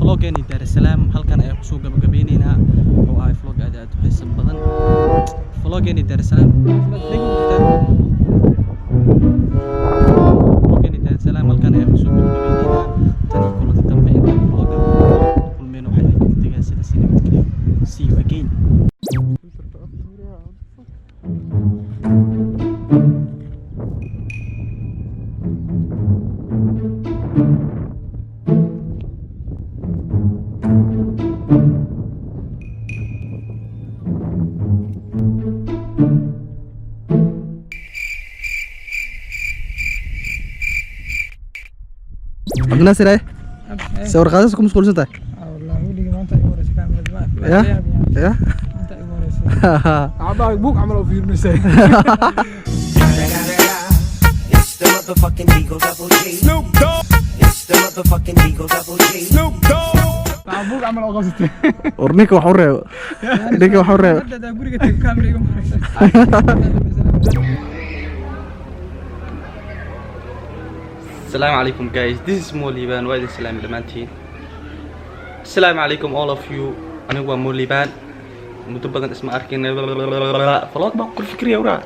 vlog-gii Daarusalaam halkan ay ku soo gabagabeynayna oo ay vlog aad u xiiso badan vlog-gii Daarusalaam halkan ay ku soo gabagabeynayna tan kulanti dambe ee vlog-ga kulmeen waxay ku tagay sida see you again. عبد الناصر ايه صور قادسكم مشغول انت والله ولي ما انت يورس كاميرا يا انت يورس عباك بوك عملوا في المساء It's the motherfucking Eagle Double G Snoop Dogg It's the motherfucking Eagle Double G Snoop Dogg عبوك عملوا قصتي ورنيك وحوريه نيك وحوريه هذا غوريغا تيب كاميرا السلام عليكم guys, this is Molibanyt. وادي السلام دمانتين. السلام عليكم all of you. أنا هو Molibanyt. مدة بدن اسمه أركين. فلوق بقول فكرة ورا.